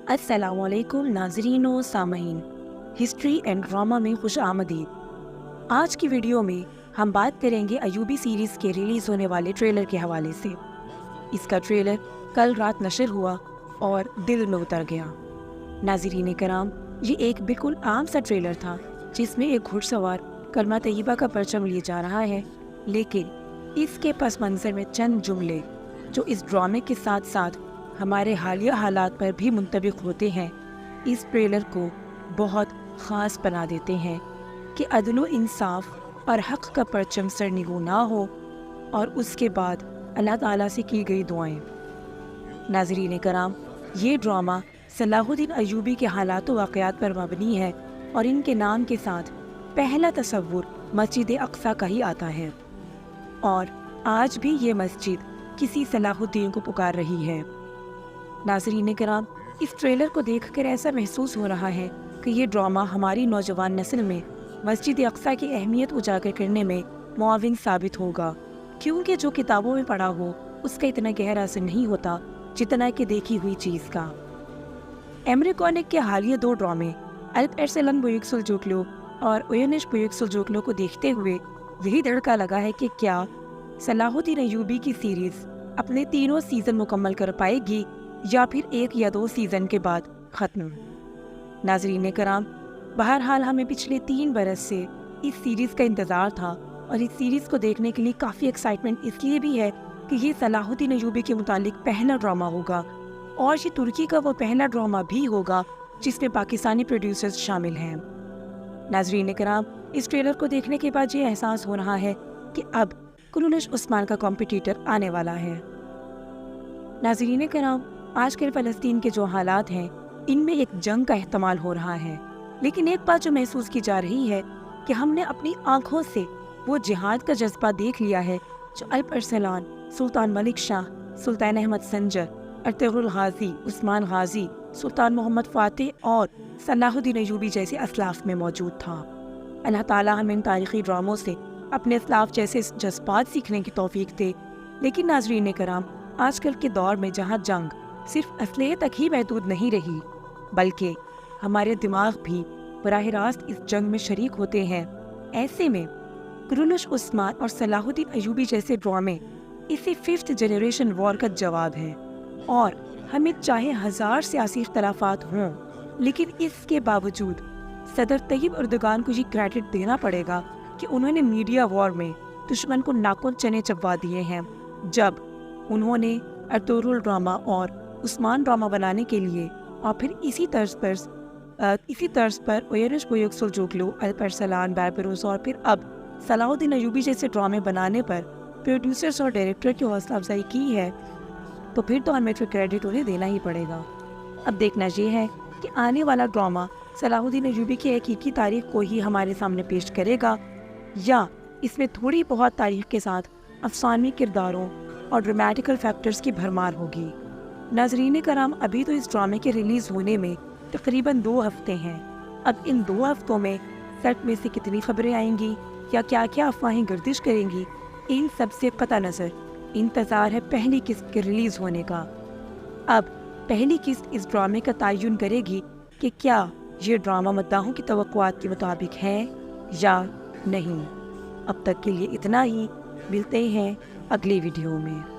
अस्सलाम वालेकुम नाज़रीन व सामईन, हिस्ट्री एंड ड्रामा में खुश आमदीद। आज की वीडियो में हम बात करेंगे अयूबी सीरीज़ के रिलीज़ होने वाले ट्रेलर के हवाले से। इसका ट्रेलर कल रात नशर हुआ और दिल में उतर गया। नाज़रीन कराम, ये एक बिल्कुल आम सा ट्रेलर था जिसमें एक घुड़सवार कलमा तैयबा का परचम लिए जा रहा है, लेकिन इसके पस मंज़र में चंद जुमले जो इस ड्रामे के साथ साथ हमारे हालिया हालात पर भी मुंतबिक होते हैं, इस ट्रेलर को बहुत ख़ास बना देते हैं कि अदल इंसाफ और हक़ का परचम सरनिगू ना हो और उसके बाद अल्लाह ताला से की गई दुआएं। नाज़रीन कराम, ये ड्रामा सलाहुद्दीन अयूबी के हालात व वाक़यात पर मबनी है और इनके नाम के साथ पहला तसव्वुर मस्जिद अक़सा का ही आता है और आज भी ये मस्जिद किसी सलाहुद्दीन को पुकार रही है। नाज़रीन कराम, इस ट्रेलर को देखकर ऐसा महसूस हो रहा है कि ये ड्रामा हमारी नौजवान नस्ल में मस्जिद अक़सा की अहमियत उजागर करने में मुआविन साबित होगा, क्योंकि जो किताबों में पढ़ा हो उसका इतना गहरा असर नहीं होता जितना कि देखी हुई चीज़ का। एमरे कॉनिक के हालिया 2 ड्रामे अल्प एरसलन बुयुक सुल्जूकलू और उयनिश बुयुक सुल्जूकलू को देखते हुए यही धड़का लगा है कि क्या सलाहुद्दीन अयूबी की सीरीज़ अपने 3 सीज़न मुकम्मल कर पाएगी या फिर 1 या 2 सीज़न के बाद ख़त्म। नाज़रीन कराम, बहरहाल हमें पिछले 3 बरस से इस सीरीज़ का इंतज़ार था और इस सीरीज़ को देखने के लिए काफ़ी एक्साइटमेंट इसलिए भी है कि ये सलाहुद्दीन अयूबी के मुतालिक पहला ड्रामा होगा और ये तुर्की का वो पहला ड्रामा भी होगा जिसमें पाकिस्तानी प्रोड्यूसर्स शामिल हैं। नाज़रीन कराम, इस ट्रेलर को देखने के बाद ये एहसास हो रहा है कि अब कुरुलिश उस्मान का कॉम्पिटिटर आने वाला है। नाज़रीन कराम, आजकल फ़लस्तीन के जो हालात हैं इनमें एक जंग का एहतमाल हो रहा है, लेकिन एक बात जो महसूस की जा रही है कि हमने अपनी आँखों से वो जिहाद का जज्बा देख लिया है जो अल्प अरसलान, सुल्तान मलिक शाह, सुल्तान अहमद संजर, अर्तुगरुल गाज़ी, उस्मान गाज़ी, सुल्तान मोहम्मद फ़ातिह और सलाहुद्दीन अयूबी जैसे असलाफ में मौजूद था। अल्लाह ताला हमें इन तारीख़ी ड्रामों से अपने असलाफ जैसे जज्बात सीखने की तौफीक दे। लेकिन नाज़रीन कराम, आजकल के दौर में जहाँ जंग सिर्फ असलहे तक ही महदूद नहीं रही बल्कि हमारे दिमाग भी बराह रास्त इस जंग में शरीक होते हैं, ऐसे में कुरुलिश उस्मान और सलाहुद्दीन अयूबी जैसे ड्रामे इसी 5th जनरेशन वॉर का जवाब है। और हमें चाहे 1000 सियासी इख्तलाफात हों, लेकिन इसके बावजूद सदर तैयब एर्दोगान को ये क्रेडिट देना पड़ेगा कि उन्होंने मीडिया वॉर में दुश्मन को नाखून चने चबवा दिए हैं, जब उन्होंने अर्तुगरुल ड्रामा और उस्मान ड्रामा बनाने के लिए और फिर इसी तर्ज पर उयनिश बुयुक सुल्जूकलू, अल्प अरसलान, बारबरोस और फिर अब सलाहुद्दीन अयूबी जैसे ड्रामे बनाने पर प्रोड्यूसर्स और डायरेक्टर की हौसला अफजाई की है, तो फिर तो हमें तो क्रेडिट उन्हें देना ही पड़ेगा। अब देखना ये है कि आने वाला ड्रामा सलाहुद्दीन अयूबी की हकीकी तारीख को ही हमारे सामने पेश करेगा या इसमें थोड़ी बहुत तारीख के साथ अफसानवी किरदारों और ड्रामेटिकल फैक्टर्स की भरमार होगी। नाज़रीन कराम, अभी तो इस ड्रामे के रिलीज़ होने में तकरीबन 2 हफ्ते हैं। अब इन 2 हफ्तों में सेट में से कितनी खबरें आएंगी या क्या क्या अफवाहें गर्दिश करेंगी, इन सब से कतई नज़र इंतज़ार है पहली किस्त के रिलीज़ होने का। अब पहली किस्त इस ड्रामे का तयन करेगी कि क्या ये ड्रामा मद्दाहों की तवक्कुआत के मुताबिक है या नहीं। अब तक के लिए इतना ही, मिलते हैं अगली वीडियो में।